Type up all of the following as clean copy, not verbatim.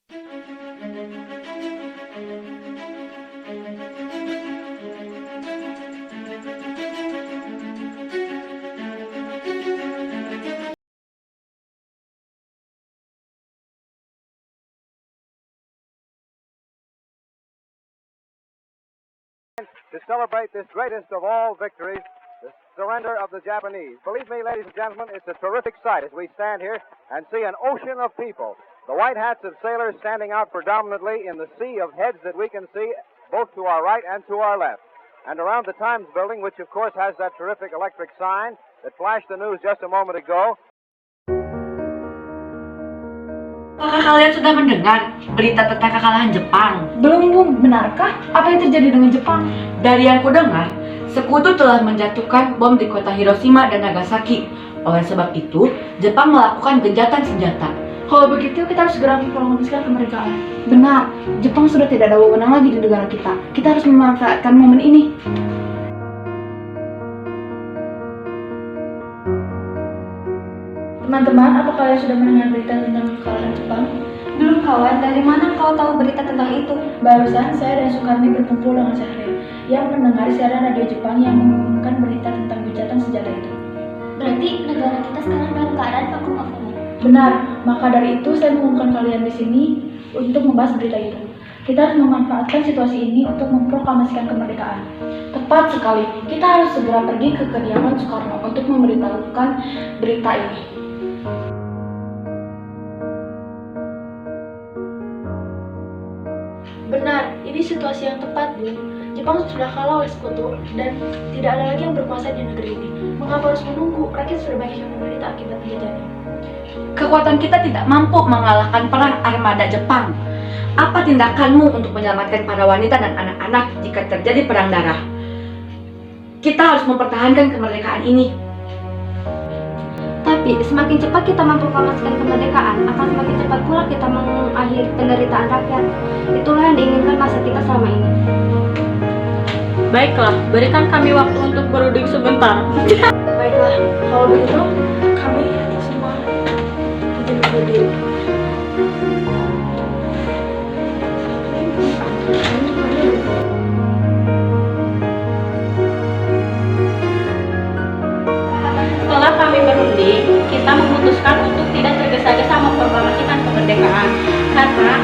To celebrate this greatest of all victories, the surrender of the Japanese. Believe me, ladies and gentlemen, it's a terrific sight as we stand here and see an ocean of people. The white hats of sailors standing out predominantly in the sea of heads that we can see both to our right and to our left. And around the Times building, which of course has that terrific electric sign that flashed the news just a moment ago. Apakah kalian sudah mendengar berita tentang kekalahan Jepang? Belum, Bung. Benarkah? Apa yang terjadi dengan Jepang? Dari yang kudengar, sekutu telah menjatuhkan bom di kota Hiroshima dan Nagasaki. Oleh sebab itu, Jepang melakukan gencatan senjata. Kalau begitu, kita harus segera memproklamasikan kemerdekaan. Benar, Jepang sudah tidak ada wewenang lagi di negara kita. Kita harus memanfaatkan momen ini. Teman-teman, apa kalian sudah mendengar berita tentang kekalahan Jepang? Belum kawan, dari mana kau tahu berita tentang itu? Barusan saya dan Sukarni berkumpul dengan Syahrir yang mendengar siaran radio Jepang yang mengumumkan berita tentang gencatan senjata itu. Berarti negara kita sekarang dalam keadaan vakum of war. Benar, maka dari itu saya mengumumkan kalian di sini untuk membahas berita itu. Kita harus memanfaatkan situasi ini untuk memproklamasikan kemerdekaan. Tepat sekali, kita harus segera pergi ke kediaman Soekarno untuk memberitahukan berita ini. Benar, ini situasi yang tepat, Bu. Jepang sudah kalah oleh sekutu dan tidak ada lagi yang berkuasa di negeri ini. Mengapa harus menunggu? Rakyat sudah banyak yang menderita akibat penjajahan. Kekuatan kita tidak mampu mengalahkan perang armada Jepang. Apa tindakanmu untuk menyelamatkan para wanita dan anak-anak jika terjadi perang darah? Kita harus mempertahankan kemerdekaan ini. Tapi semakin cepat kita memproklamasikan kemerdekaan, akan semakin cepat pula kita mengakhiri penderitaan rakyat. Itulah yang diinginkan masa kita selama ini. Baiklah, berikan kami waktu untuk berunding sebentar. Baiklah, kalau begitu kami semua izin berdiri. Setelah kami berunding, kita memutuskan untuk tidak tergesa-gesa memproklamasikan kemerdekaan karena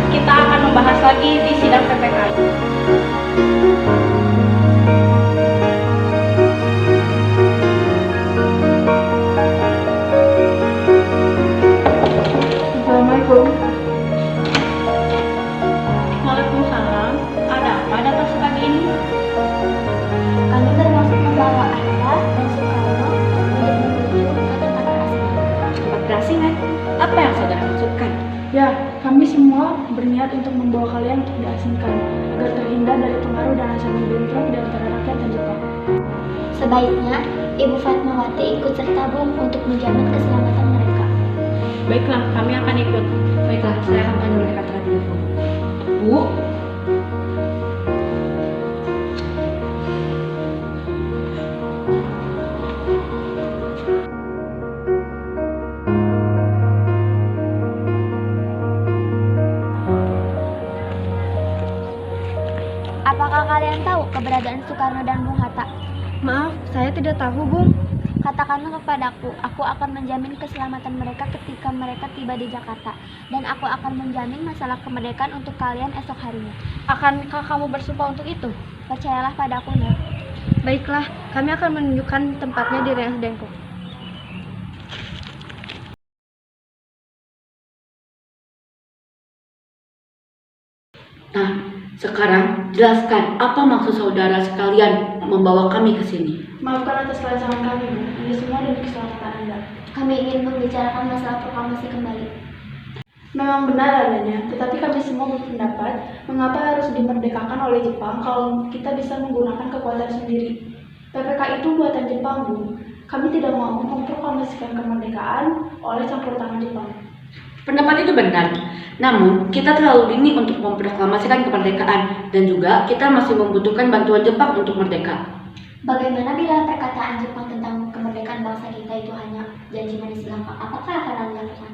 kita akan membahas lagi di sidang PPK. Assalamualaikum. Waalaikumsalam. Ada apa datang sepagi ini? Kami bermaksud membawa Anda dan Soekarno untuk menuju ke tempat perasingan. Tempat perasingan? Apa yang saudara maksudkan? Ya, kami semua berniat untuk membawa kalian untuk diasingkan agar terhindar dari pengaruh dan ancaman bentrok di antara rakyat dan Jepang. Sebaiknya Ibu Fatmawati ikut serta Bung untuk menjamin keselamatan mereka. Baiklah, kami akan ikut. Baiklah, saya akan panggil mereka terlebih dahulu. Bu, Apakah kalian tahu keberadaan Soekarno dan Bung Hatta? Maaf, saya tidak tahu, Bung. Katakanlah kepadaku, aku akan menjamin keselamatan mereka ketika mereka tiba di Jakarta. Dan aku akan menjamin masalah kemerdekaan untuk kalian esok harinya. Akankah kamu bersumpah untuk itu? Percayalah padaku, Nak. Baiklah, kami akan menunjukkan tempatnya di Rengas Dengklok. nah, sekarang jelaskan apa maksud saudara sekalian membawa kami ke sini. Maafkan atas kelancangan kami, Bu. Ini semua demi keselamatan Anda. Kami ingin membicarakan masalah proklamasi kembali. Memang benar adanya, tetapi kami semua berpendapat mengapa harus dimerdekakan oleh Jepang kalau kita bisa menggunakan kekuatan sendiri. PPK itu buatan Jepang, Bu. Kami tidak mau memproklamasikan kemerdekaan oleh campur tangan Jepang. Pendapat itu benar, namun kita terlalu dini untuk memproklamasikan kemerdekaan dan juga kita masih membutuhkan bantuan Jepang untuk merdeka. Bagaimana bila perkataan Jepang tentang kemerdekaan bangsa kita itu hanya janji manis belaka? Apakah akan Anda lakukan?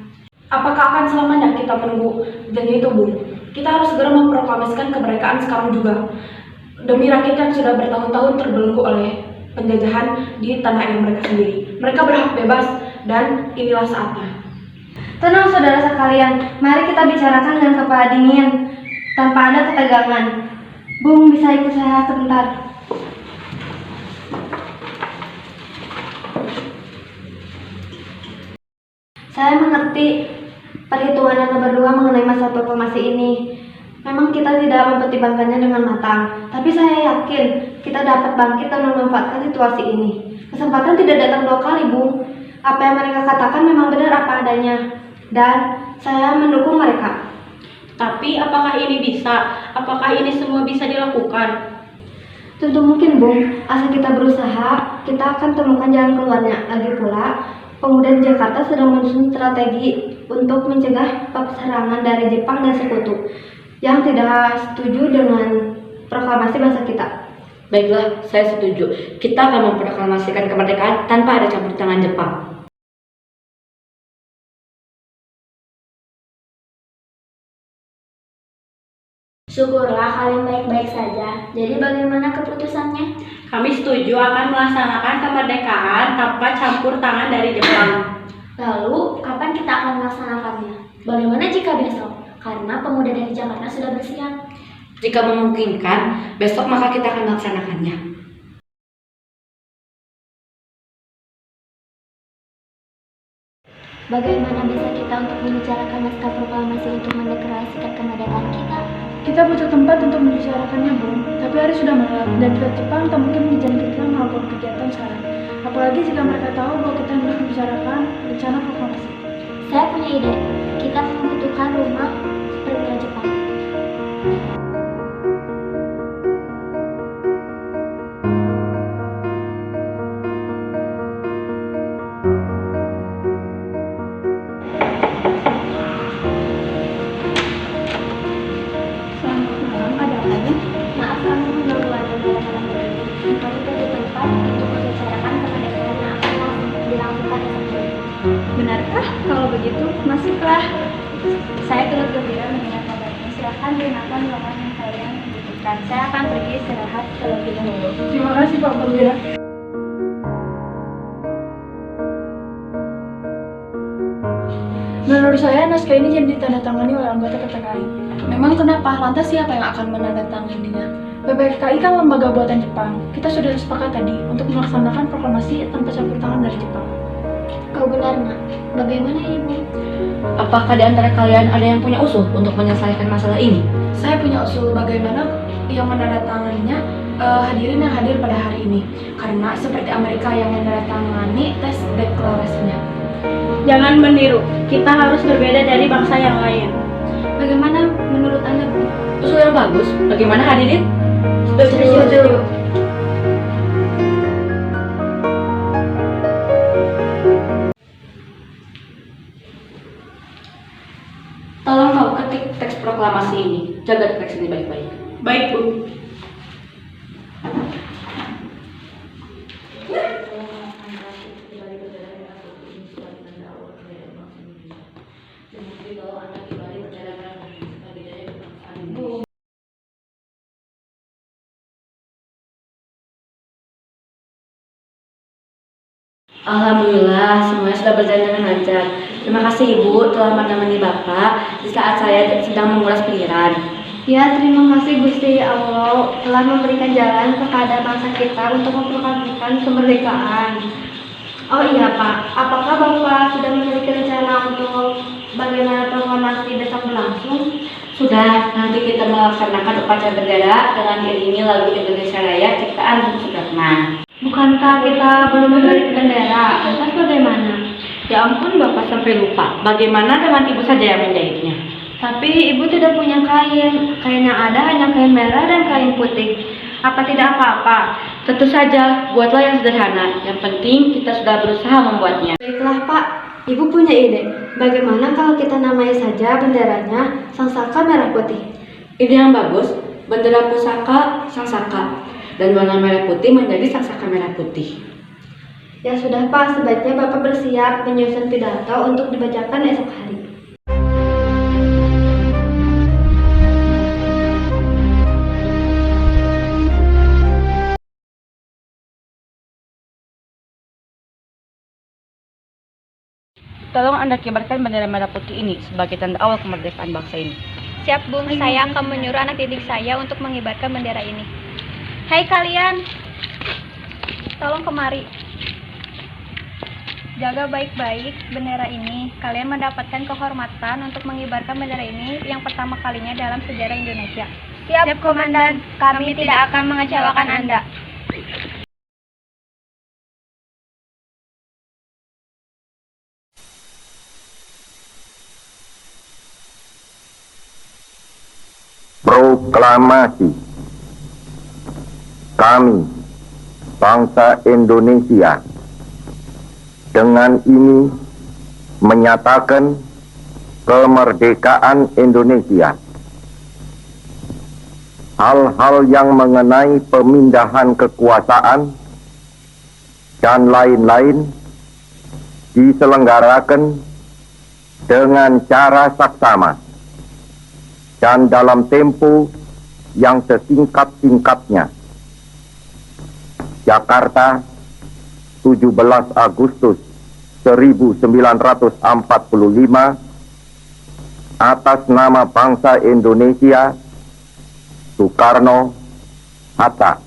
Apakah akan selamanya kita menunggu janji itu, Bung? Kita harus segera memproklamasikan kemerdekaan sekarang juga. Demi rakyat yang sudah bertahun-tahun terbelenggu oleh penjajahan di tanah air mereka sendiri. Mereka berhak bebas dan inilah saatnya. Tenang saudara sekalian, mari kita bicarakan dengan kepala dingin, tanpa ada ketegangan. Bung, bisa ikut saya sebentar? Saya mengerti perhitungan Anda berdua mengenai masa proklamasi ini. Memang kita tidak mempertimbangkannya dengan matang, tapi saya yakin kita dapat bangkit dan memanfaatkan situasi ini. Kesempatan tidak datang dua kali, Bung. Apa yang mereka katakan memang benar apa adanya, dan saya mendukung mereka. Tapi apakah ini bisa? Apakah ini semua bisa dilakukan? Tentu mungkin, Bung. Asal kita berusaha, kita akan temukan jalan keluarnya. Lagi pula, pemuda di Jakarta sedang menyusun strategi untuk mencegah serangan dari Jepang dan sekutu yang tidak setuju dengan proklamasi bangsa kita. Baiklah, saya setuju. Kita akan memproklamasikan kemerdekaan tanpa ada campur tangan Jepang. Syukurlah kalian baik-baik saja. Jadi bagaimana keputusannya? Kami setuju akan melaksanakan kemerdekaan tanpa campur tangan dari Jepang. Lalu, kapan kita akan melaksanakannya? Bagaimana jika besok? Karena pemuda dari Jakarta sudah bersiap. Jika memungkinkan, besok maka kita akan melaksanakannya. Bagaimana bisa kita untuk membicarakan naskah proklamasi untuk mendeklarasikan kemerdekaan kita? Kita butuh tempat untuk membicarakannya, Bung. Tapi hari sudah malam dan pihak Jepang tak mungkin mengizinkan kita melakukan kegiatan sekarang. Apalagi jika mereka tahu bahwa kita hendak membicarakan rencana proklamasi. Saya punya ide. Kita membutuhkan rumah perwira Jepang. Maaf kami mengganggu Anda dalam begini. Kami butuh tempat untuk membicarakan kemerdekaan yang akan dilangsungkan esok. Benarkah? Kalau begitu, masuklah. Saya turut gembira mendengar kabar ini. Silahkan gunakan ruangan yang kalian butuhkan. Saya akan pergi istirahat terlebih dahulu. Terima kasih, Pak Perwira. Menurut saya, naskah ini jadi ditandatangani oleh anggota PPKI. Memang kenapa? Lantas siapa yang akan menandatanganinya? PPKI kan lembaga buatan Jepang. Kita sudah sepakat tadi untuk melaksanakan proklamasi tanpa campur tangan dari Jepang. Kau benar, Nak. Bagaimana, Ibu? Apakah di antara kalian ada yang punya usul untuk menyelesaikan masalah ini? Saya punya usul bagaimana yang menandatanganinya hadirin yang hadir pada hari ini. Karena seperti Amerika yang menandatangani tes deklarasinya. Jangan meniru, kita harus berbeda dari bangsa yang lain. Bagaimana menurut Anda, Bu? Usul yang bagus. Bagaimana hadirin? Setuju. Tolong kau ketik teks proklamasi ini. Jaga teks ini baik-baik. Baik, Bu. Alhamdulillah, semuanya sudah berjalan dengan lancar. Terima kasih Ibu telah menemani Bapak di saat saya sedang menguras pilihan. Ya, terima kasih Gusti Allah telah memberikan jalan kepada bangsa kita untuk memproklamasikan kemerdekaan. Oh iya Pak, apakah Bapak sudah memiliki rencana untuk bagaimana proklamasi besok berlangsung? Sudah, nanti kita melaksanakan upacara bendera dengan diiringi lagu Indonesia Raya ciptaan Bung Sudarman. Bukankah kita belum memiliki bendera? Lantas bagaimana? Ya ampun, Bapak sampai lupa. Bagaimana dengan Ibu saja yang menjahitnya? Tapi Ibu tidak punya kain. Kain yang ada hanya kain merah dan kain putih. Apa tidak apa-apa? Tentu saja, buatlah yang sederhana. Yang penting kita sudah berusaha membuatnya. Baiklah Pak, Ibu punya ide. Bagaimana kalau kita namai saja benderanya Sangsaka Merah Putih? Ide yang bagus, bendera pusaka Sangsaka dan warna merah putih menjadi Sangsaka Merah Putih. Ya sudah Pak, sebaiknya Bapak bersiap menyusun pidato untuk dibacakan esok hari. Tolong Anda kibarkan bendera merah putih ini sebagai tanda awal kemerdekaan bangsa ini. Siap, Bung. Saya akan menyuruh anak didik saya untuk mengibarkan bendera ini. Hai kalian, tolong kemari. Jaga baik-baik bendera ini. Kalian mendapatkan kehormatan untuk mengibarkan bendera ini yang pertama kalinya dalam sejarah Indonesia. Siap, Komandan. Kami tidak akan mengecewakan Anda. Proklamasi. Kami, bangsa Indonesia, dengan ini menyatakan kemerdekaan Indonesia. Hal-hal yang mengenai pemindahan kekuasaan dan lain-lain diselenggarakan dengan cara saksama dan dalam tempo yang sesingkat-singkatnya. Jakarta, 17 Agustus 1945, atas nama bangsa Indonesia, Soekarno, Hatta.